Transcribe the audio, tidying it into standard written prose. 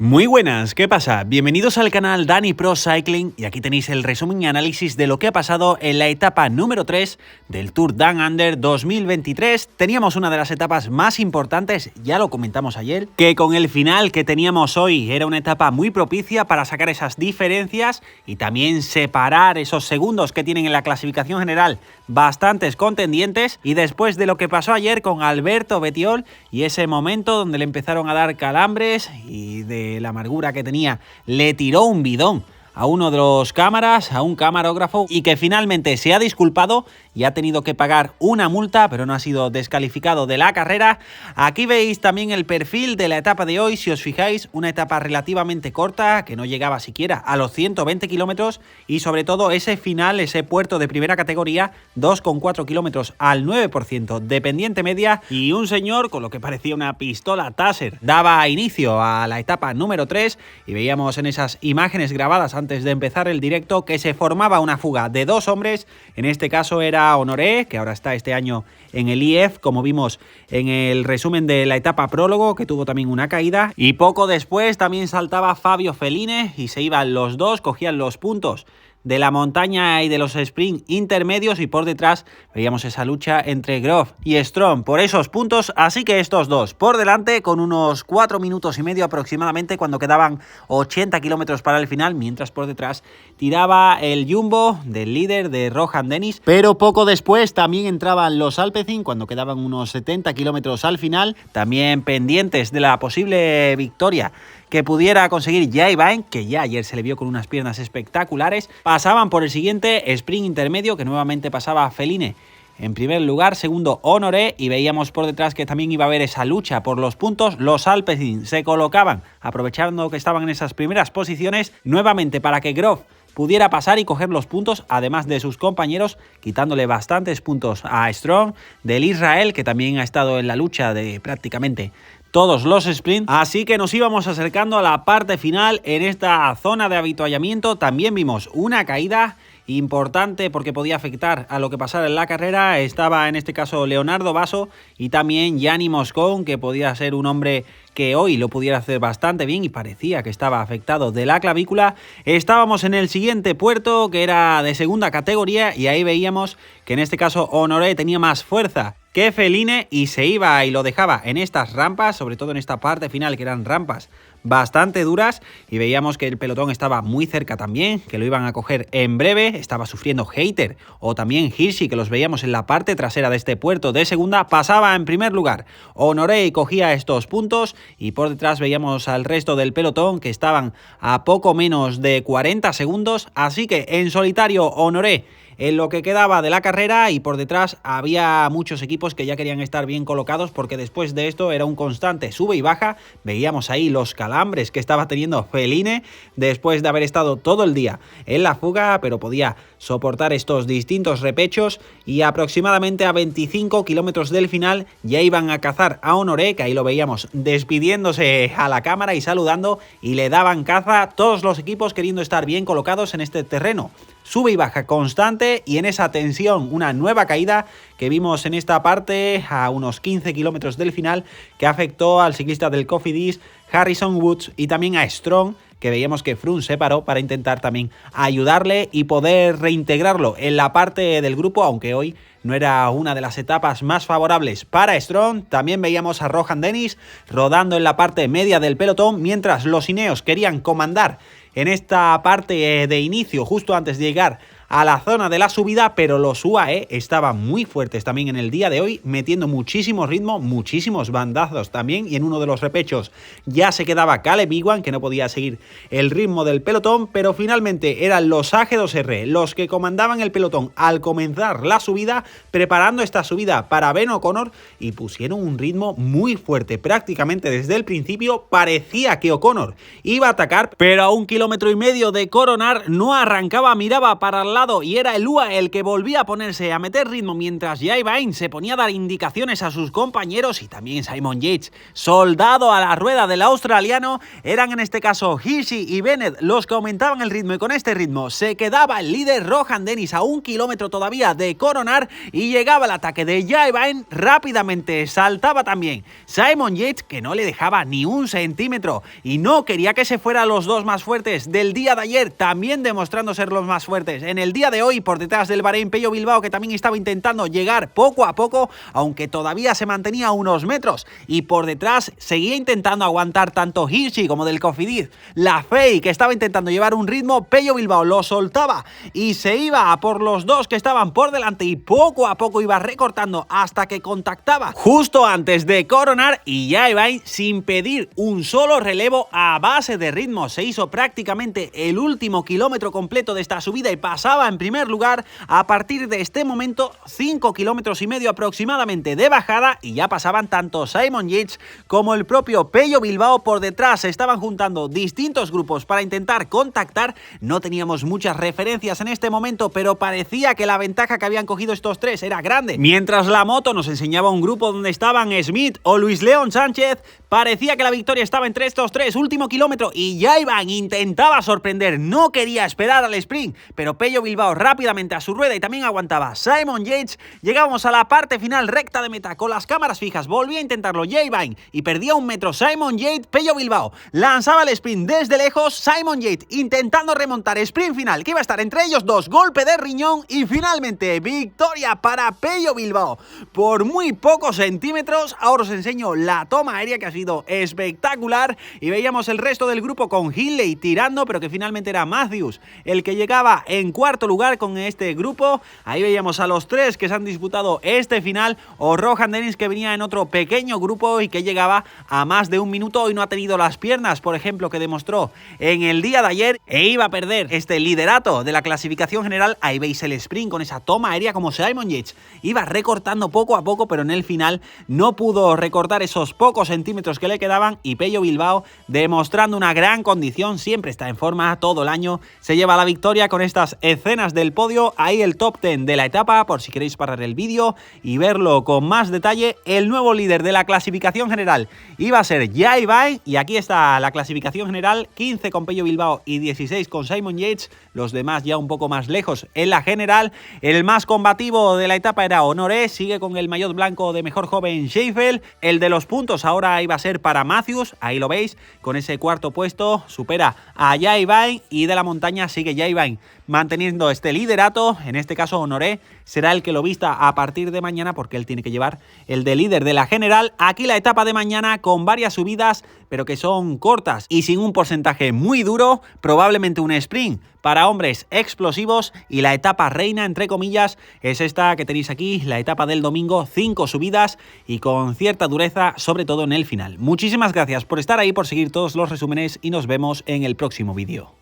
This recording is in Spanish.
Muy buenas, ¿qué pasa? Bienvenidos al canal Dani Pro Cycling y aquí tenéis el resumen y análisis de lo que ha pasado en la etapa número 3 del Tour Down Under 2023. Teníamos una de las etapas más importantes, ya lo comentamos ayer, que con el final que teníamos hoy era una etapa muy propicia para sacar esas diferencias y también separar esos segundos que tienen en la clasificación general bastantes contendientes. Y después de lo que pasó ayer con Alberto Bettiol y ese momento donde le empezaron a dar calambres y de la amargura que tenía, le tiró un bidón a uno de los cámaras, a un camarógrafo, y que finalmente se ha disculpado y ha tenido que pagar una multa, pero no ha sido descalificado de la carrera. Aquí veis también el perfil de la etapa de hoy, si os fijáis, una etapa relativamente corta, que no llegaba siquiera a los 120 kilómetros, y sobre todo ese final, ese puerto de primera categoría, 2,4 kilómetros al 9% de pendiente media, y un señor con lo que parecía una pistola Taser daba inicio a la etapa número 3, y veíamos en esas imágenes grabadas antes de empezar el directo que se formaba una fuga de dos hombres. En este caso era Honoré, que ahora está este año en el IF, como vimos en el resumen de la etapa prólogo, que tuvo también una caída, y poco después también saltaba Fabio Feline y se iban los dos, cogían los puntos de la montaña y de los sprint intermedios, y por detrás veíamos esa lucha entre Groff y Strong por esos puntos, así que estos dos por delante con unos 4 minutos y medio aproximadamente cuando quedaban 80 kilómetros para el final, mientras por detrás tiraba el Jumbo del líder de Rohan Dennis, pero poco después también entraban los Alpecin cuando quedaban unos 70 kilómetros al final, también pendientes de la posible victoria que pudiera conseguir Jay Vine, que ya ayer se le vio con unas piernas espectaculares. Pasaban por el siguiente sprint intermedio, que nuevamente pasaba Feline en primer lugar, segundo Honoré, y veíamos por detrás que también iba a haber esa lucha por los puntos. Los Alpecin se colocaban, aprovechando que estaban en esas primeras posiciones, nuevamente para que Groff pudiera pasar y coger los puntos, además de sus compañeros, quitándole bastantes puntos a Strong, del Israel, que también ha estado en la lucha de prácticamente todos los sprints. Así que nos íbamos acercando a la parte final en esta zona de avituallamiento. También vimos una caída importante porque podía afectar a lo que pasara en la carrera. Estaba en este caso Leonardo Basso y también Gianni Moscon, que podía ser un hombre que hoy lo pudiera hacer bastante bien y parecía que estaba afectado de la clavícula. Estábamos en el siguiente puerto, que era de segunda categoría, y ahí veíamos que en este caso Honoré tenía más fuerza que Feline y se iba y lo dejaba en estas rampas, sobre todo en esta parte final, que eran rampas bastante duras, y veíamos que el pelotón estaba muy cerca también, que lo iban a coger en breve. Estaba sufriendo Hayter o también Hirschi, que los veíamos en la parte trasera de este puerto de segunda. Pasaba en primer lugar Honoré y cogía estos puntos, y por detrás veíamos al resto del pelotón que estaban a poco menos de 40 segundos, así que en solitario Honoré en lo que quedaba de la carrera, y por detrás había muchos equipos que ya querían estar bien colocados porque después de esto era un constante sube y baja. Veíamos ahí los calambres que estaba teniendo Feline después de haber estado todo el día en la fuga, pero podía soportar estos distintos repechos, y aproximadamente a 25 kilómetros del final ya iban a cazar a Honoré, que ahí lo veíamos despidiéndose a la cámara y saludando, y le daban caza todos los equipos queriendo estar bien colocados en este terreno sube y baja constante, y en esa tensión una nueva caída que vimos en esta parte a unos 15 kilómetros del final, que afectó al ciclista del Cofidis Harrison Woods y también a Strong, que veíamos que Froome se paró para intentar también ayudarle y poder reintegrarlo en la parte del grupo, aunque hoy no era una de las etapas más favorables para Strong. También veíamos a Rohan Dennis rodando en la parte media del pelotón, mientras los Ineos querían comandar en esta parte de inicio, justo antes de llegar a la zona de la subida, pero los UAE estaban muy fuertes también en el día de hoy, metiendo muchísimo ritmo, muchísimos bandazos también, y en uno de los repechos ya se quedaba Caleb Ewan, que no podía seguir el ritmo del pelotón, pero finalmente eran los AG2R los que comandaban el pelotón al comenzar la subida, preparando esta subida para Ben O'Connor, y pusieron un ritmo muy fuerte. Prácticamente desde el principio parecía que O'Connor iba a atacar, pero a 1,5 kilómetro y medio de coronar, no arrancaba, miraba para el lado y era el UAE el que volvía a ponerse a meter ritmo mientras Jai Vine se ponía a dar indicaciones a sus compañeros y también Simon Yates, soldado a la rueda del australiano. Eran en este caso Hirschi y Bennett los que aumentaban el ritmo y con este ritmo se quedaba el líder Rohan Dennis a 1 kilómetro todavía de coronar y llegaba el ataque de Jai Vine. Rápidamente saltaba también Simon Yates, que no le dejaba ni un centímetro y no quería que se fueran los dos más fuertes del día de ayer, también demostrando ser los más fuertes en el día de hoy. Por detrás del Bahrein, Pello Bilbao, que también estaba intentando llegar poco a poco, aunque todavía se mantenía a unos metros, y por detrás seguía intentando aguantar tanto Hirschi como del Cofidis. La FEI, que estaba intentando llevar un ritmo, Pello Bilbao lo soltaba y se iba a por los dos que estaban por delante y poco a poco iba recortando hasta que contactaba justo antes de coronar y Jai Vine, sin pedir un solo relevo, a base de ritmo se hizo prácticamente el último kilómetro completo de esta subida y pasaba en primer lugar. A partir de este momento 5 kilómetros y medio aproximadamente de bajada y ya pasaban tanto Simon Yates como el propio Pello Bilbao. Por detrás se estaban juntando distintos grupos para intentar contactar. No teníamos muchas referencias en este momento, pero parecía que la ventaja que habían cogido estos tres era grande. Mientras la moto nos enseñaba un grupo donde estaban Smith o Luis León Sánchez, parecía que la victoria estaba entre estos tres. Último kilómetro y Jai Vine intentaba sorprender, no quería esperar al sprint, pero Pello Bilbao rápidamente a su rueda y también aguantaba Simon Yates. Llegábamos a la parte final, recta de meta, con las cámaras fijas, volvía a intentarlo Jai Vine y perdía 1 metro Simon Yates. Pello Bilbao lanzaba el sprint desde lejos, Simon Yates intentando remontar, sprint final que iba a estar entre ellos dos, golpe de riñón y finalmente victoria para Pello Bilbao por muy pocos centímetros. Ahora os enseño la toma aérea que ha sido espectacular y veíamos el resto del grupo con Hindley tirando, pero que finalmente era Matthews el que llegaba en cuarto lugar con este grupo. Ahí veíamos a los tres que se han disputado este final, o Rohan Dennis, que venía en otro pequeño grupo y que llegaba a más de 1 minuto y no ha tenido las piernas, por ejemplo, que demostró en el día de ayer e iba a perder este liderato de la clasificación general. Ahí veis el sprint con esa toma aérea como Simon Yates iba recortando poco a poco, pero en el final no pudo recortar esos pocos centímetros que le quedaban y Pello Bilbao, demostrando una gran condición, siempre está en forma todo el año, se lleva la victoria con estas escenas del podio. Ahí el top 10 de la etapa, por si queréis parar el vídeo y verlo con más detalle. El nuevo líder de la clasificación general iba a ser Jai Vine y aquí está la clasificación general: 15 con Pello Bilbao y 16 con Simon Yates, los demás ya un poco más lejos en la general. El más combativo de la etapa era Honoré, sigue con el maillot blanco de mejor joven Sheffield. El de los puntos ahora iba a ser para Matthews, ahí lo veis, con ese cuarto puesto supera a Jai Vine y de la montaña sigue Jai Vine manteniendo este liderato. En este caso Honoré será el que lo vista a partir de mañana porque él tiene que llevar el de líder de la general. Aquí la etapa de mañana con varias subidas, pero que son cortas y sin un porcentaje muy duro, probablemente un sprint para hombres explosivos, y la etapa reina, entre comillas, es esta que tenéis aquí, la etapa del domingo, 5 subidas y con cierta dureza, sobre todo en el final. Muchísimas gracias por estar ahí, por seguir todos los resúmenes y nos vemos en el próximo vídeo.